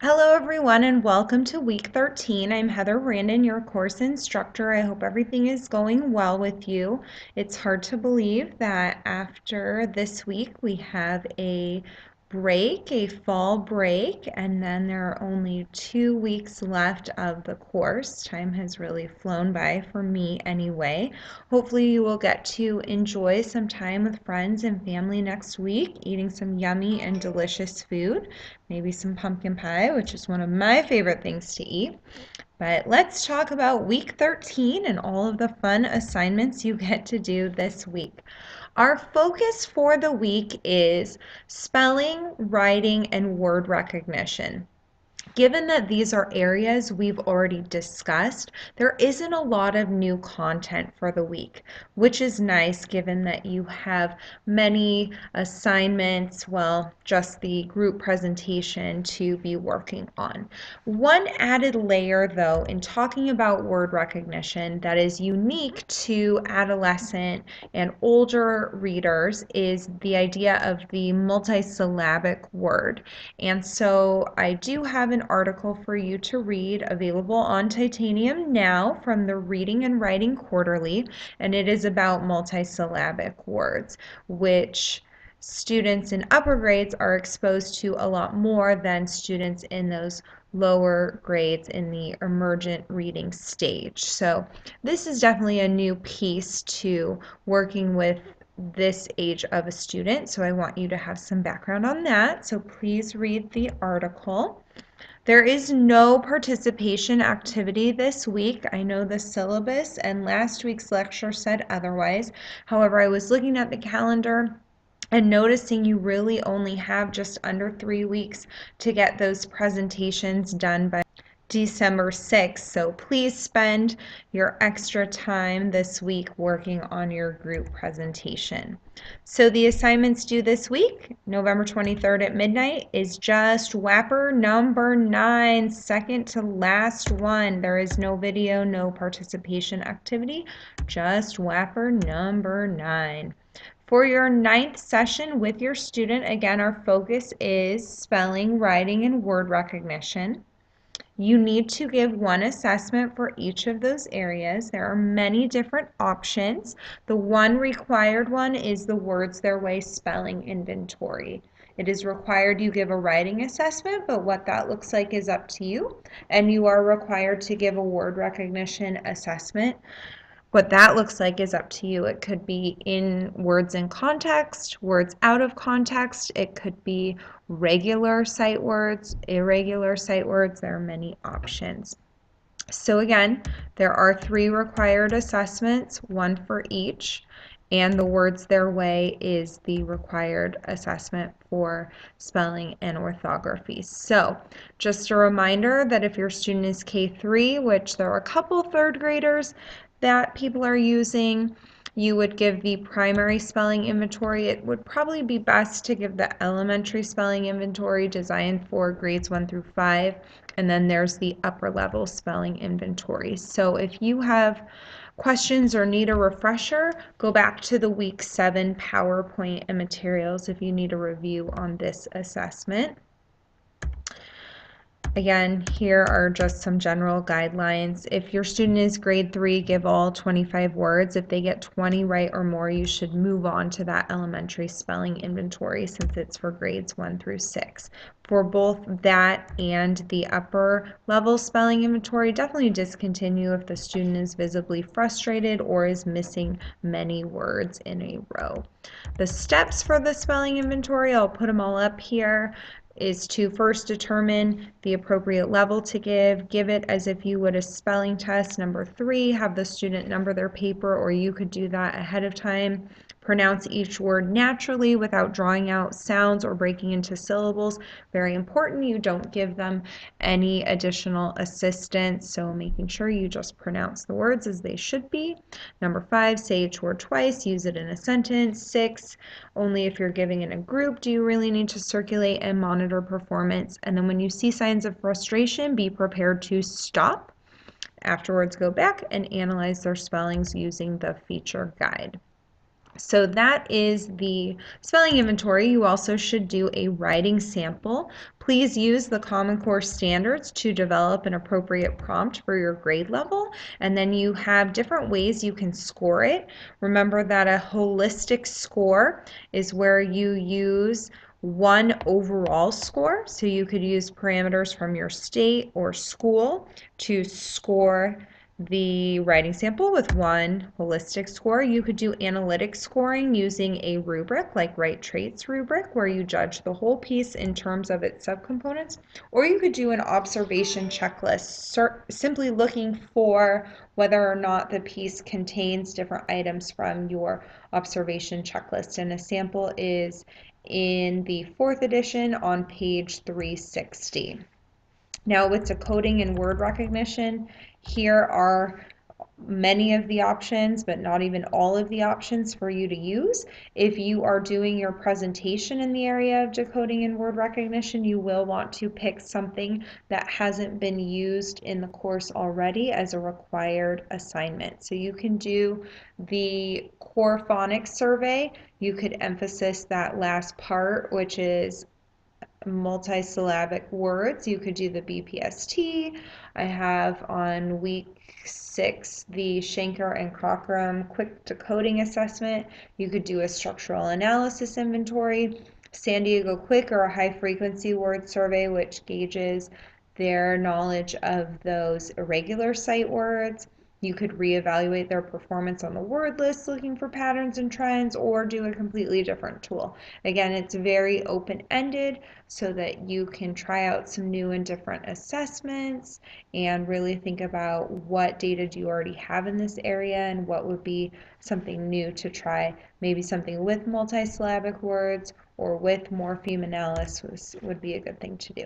Hello everyone and welcome to week 13. I'm Heather Brandon, your course instructor. I hope everything is going well with you. It's hard to believe that after this week we have a fall break, and then there are only 2 weeks left of the course. Time has really flown by for me anyway. Hopefully you will get to enjoy some time with friends and family next week, eating some yummy and delicious food, maybe some pumpkin pie, which is one of my favorite things to eat. But let's talk about week 13 and all of the fun assignments you get to do this week. Our focus for the week is spelling, writing, and word recognition. Given that these are areas we've already discussed, there isn't a lot of new content for the week, which is nice given that you have many assignments, well, just the group presentation to be working on. One added layer, though, in talking about word recognition that is unique to adolescent and older readers is the idea of the multisyllabic word. And so I do have an article for you to read available on Titanium now from the Reading and Writing Quarterly, and it is about multisyllabic words, which students in upper grades are exposed to a lot more than students in those lower grades in the emergent reading stage. So this is definitely a new piece to working with this age of a student, so I want you to have some background on that. So please read the article. There is no participation activity this week. I know the syllabus and last week's lecture said otherwise. However, I was looking at the calendar and noticing you really only have just under 3 weeks to get those presentations done by December 6th. So please spend your extra time this week working on your group presentation. So the assignments due this week, November 23rd at midnight, is just WAPR number 9, second to last one. There is no video, no participation activity, just WAPR number 9. For your 9th session with your student, again, our focus is spelling, writing, and word recognition. You need to give one assessment for each of those areas. There are many different options. The one required one is the Words Their Way spelling inventory. It is required you give a writing assessment, but what that looks like is up to you. And you are required to give a word recognition assessment. What that looks like is up to you. It could be in words in context, words out of context. It could be regular sight words, irregular sight words. There are many options. So again, there are 3 required assessments, one for each, and the Words Their Way is the required assessment for spelling and orthography. So just a reminder that if your student is K3, which there are a couple 3rd graders that people are using, you would give the primary spelling inventory. It would probably be best to give the elementary spelling inventory designed for grades 1 through 5, and then there's the upper level spelling inventory. So if you have questions or need a refresher, go back to the week 7 PowerPoint and materials if you need a review on this assessment. Again, here are just some general guidelines. If your student is grade 3, give all 25 words. If they get 20 right or more, you should move on to that elementary spelling inventory since it's for grades 1 through 6. For both that and the upper level spelling inventory, definitely discontinue if the student is visibly frustrated or is missing many words in a row. The steps for the spelling inventory, I'll put them all up here, is to first determine the appropriate level to give it as if you would a spelling test. Number 3, have the student number their paper, or you could do that ahead of time. Pronounce each word naturally without drawing out sounds or breaking into syllables. Very important, you don't give them any additional assistance, so making sure you just pronounce the words as they should be. Number 5, say each word twice, use it in a sentence. 6, only if you're giving in a group do you really need to circulate and monitor performance. And then when you see signs of frustration, be prepared to stop. Afterwards, go back and analyze their spellings using the feature guide. So that is the spelling inventory. You also should do a writing sample. Please use the Common Core standards to develop an appropriate prompt for your grade level, and then you have different ways you can score it. Remember that a holistic score is where you use one overall score. So you could use parameters from your state or school to score the writing sample with one holistic score. You could do analytic scoring using a rubric like Right Traits rubric, where you judge the whole piece in terms of its subcomponents, or you could do an observation checklist, simply looking for whether or not the piece contains different items from your observation checklist. And a sample is in the 4th edition on page 360. Now with decoding and word recognition, here are many of the options, but not even all of the options for you to use. If you are doing your presentation in the area of decoding and word recognition, you will want to pick something that hasn't been used in the course already as a required assignment. So you can do the core phonics survey. You could emphasize that last part, which is multisyllabic words. You could do the BPST. I have on week 6 the Shanker and Cockrum quick decoding assessment. You could do a structural analysis inventory, San Diego Quick or a high frequency word survey, which gauges their knowledge of those irregular sight words. You could reevaluate their performance on the word list looking for patterns and trends, or do a completely different tool. Again, it's very open-ended so that you can try out some new and different assessments and really think about what data do you already have in this area and what would be something new to try. Maybe something with multisyllabic words or with morpheme analysis would be a good thing to do.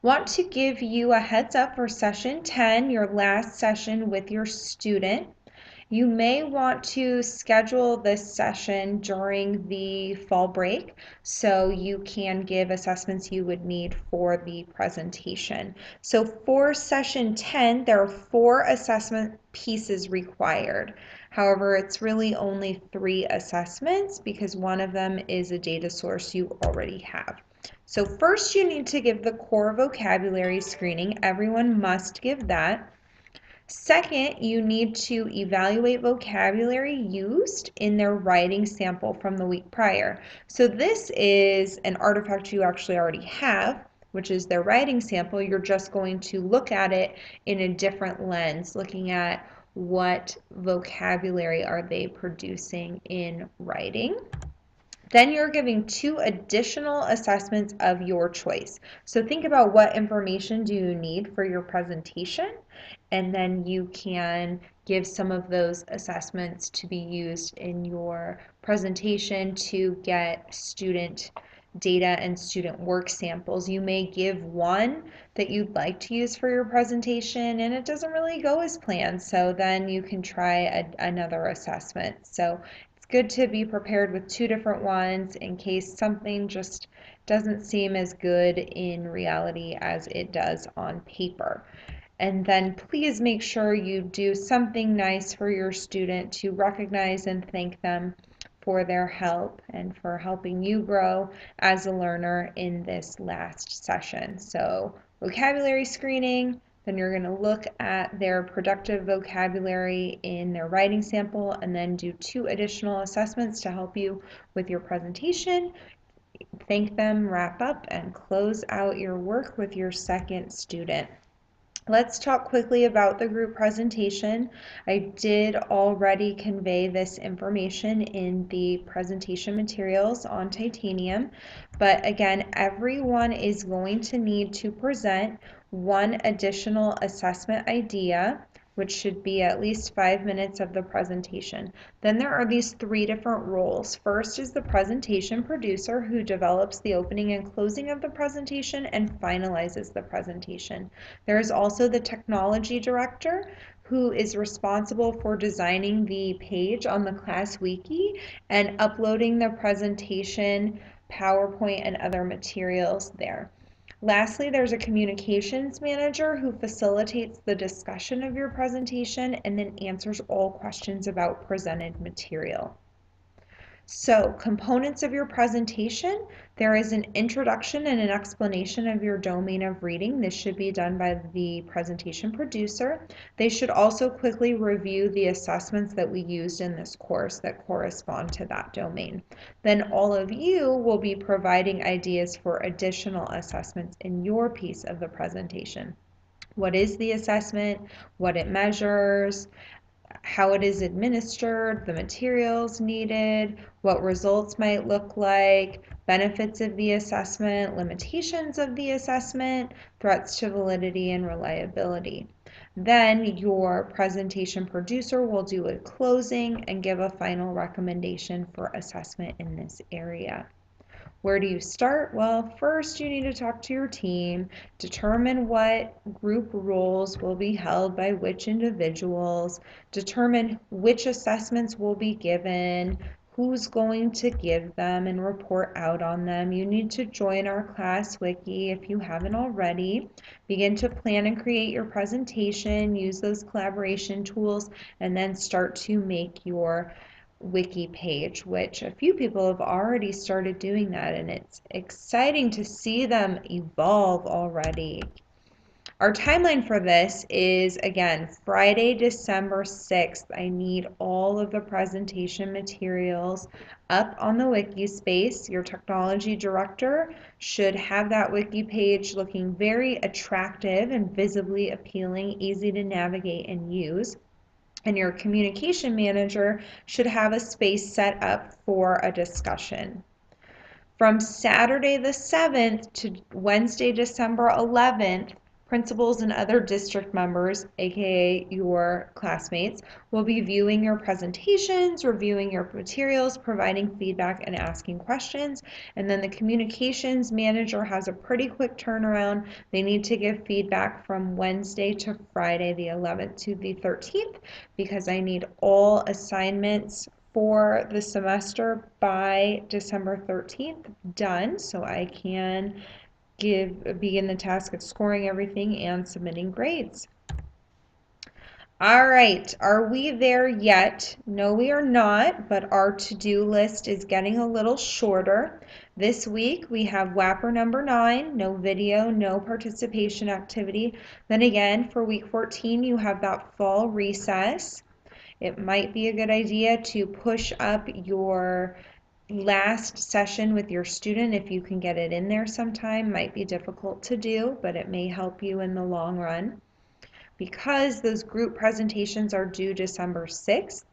Want to give you a heads up for session 10, your last session with your student. You may want to schedule this session during the fall break so you can give assessments you would need for the presentation. So for session 10, there are 4 assessment pieces required. However, it's really only 3 assessments because one of them is a data source you already have. So first you need to give the core vocabulary screening. Everyone must give that. Second, you need to evaluate vocabulary used in their writing sample from the week prior. So this is an artifact you actually already have, which is their writing sample. You're just going to look at it in a different lens, looking at what vocabulary are they producing in writing. Then you're giving 2 additional assessments of your choice. So think about what information do you need for your presentation, and then you can give some of those assessments to be used in your presentation to get student data and student work samples. You may give one that you'd like to use for your presentation and it doesn't really go as planned, so then you can try another assessment. So good to be prepared with 2 different ones in case something just doesn't seem as good in reality as it does on paper. And then please make sure you do something nice for your student to recognize and thank them for their help and for helping you grow as a learner in this last session. So vocabulary screening, then you're going to look at their productive vocabulary in their writing sample and then do 2 additional assessments to help you with your presentation. Thank them, wrap up, and close out your work with your second student. Let's talk quickly about the group presentation. I did already convey this information in the presentation materials on titanium, but again, everyone is going to need to present 1 additional assessment idea, which should be at least 5 minutes of the presentation. Then there are these 3 different roles. First is the presentation producer, who develops the opening and closing of the presentation and finalizes the presentation. There is also the technology director, who is responsible for designing the page on the class wiki and uploading the presentation, PowerPoint, and other materials there. Lastly, there's a communications manager who facilitates the discussion of your presentation and then answers all questions about presented material. So, components of your presentation, there is an introduction and an explanation of your domain of reading. This should be done by the presentation producer. They should also quickly review the assessments that we used in this course that correspond to that domain. Then all of you will be providing ideas for additional assessments in your piece of the presentation. What is the assessment? What it measures? How it is administered, the materials needed, what results might look like, benefits of the assessment, limitations of the assessment, threats to validity and reliability. Then your presentation producer will do a closing and give a final recommendation for assessment in this area. Where do you start? Well, first you need to talk to your team, determine what group roles will be held by which individuals, determine which assessments will be given, who's going to give them and report out on them. You need to join our class wiki if you haven't already. Begin to plan and create your presentation, use those collaboration tools, and then start to make your wiki page, which a few people have already started doing that, and it's exciting to see them evolve already. Our timeline for this is, again, Friday, December 6th. I need all of the presentation materials up on the wiki space. Your technology director should have that wiki page looking very attractive and visibly appealing, easy to navigate and use. And your communication manager should have a space set up for a discussion. From Saturday the 7th to Wednesday, December 11th, principals and other district members, aka your classmates, will be viewing your presentations, reviewing your materials, providing feedback, and asking questions. And then the communications manager has a pretty quick turnaround. They need to give feedback from Wednesday to Friday, the 11th to the 13th, because I need all assignments for the semester by December 13th done, so I can begin the task of scoring everything and submitting grades. All right, are we there yet? No, we are not, but our to-do list is getting a little shorter. This week we have WAPR number 9, no video, no participation activity. Then again, for week 14, you have that fall recess. It might be a good idea to push up your last session with your student if you can get it in there sometime. Might be difficult to do, but it may help you in the long run. Because those group presentations are due December 6th,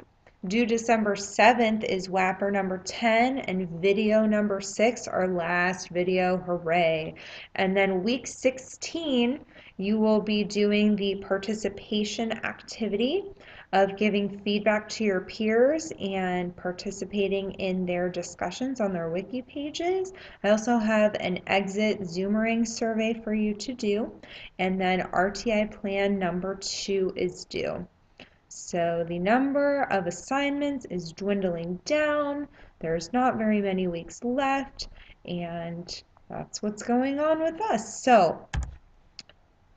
due December 7th is WAPR number 10 and video number 6, our last video, hooray. And then week 16, you will be doing the participation activity of giving feedback to your peers and participating in their discussions on their wiki pages. I also have an exit Zoomerang survey for you to do, and then RTI plan number 2 is due. So the number of assignments is dwindling down. There's not very many weeks left, and that's what's going on with us. So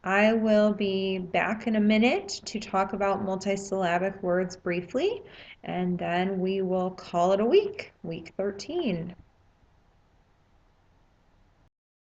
I will be back in a minute to talk about multisyllabic words briefly, and then we will call it a week 13.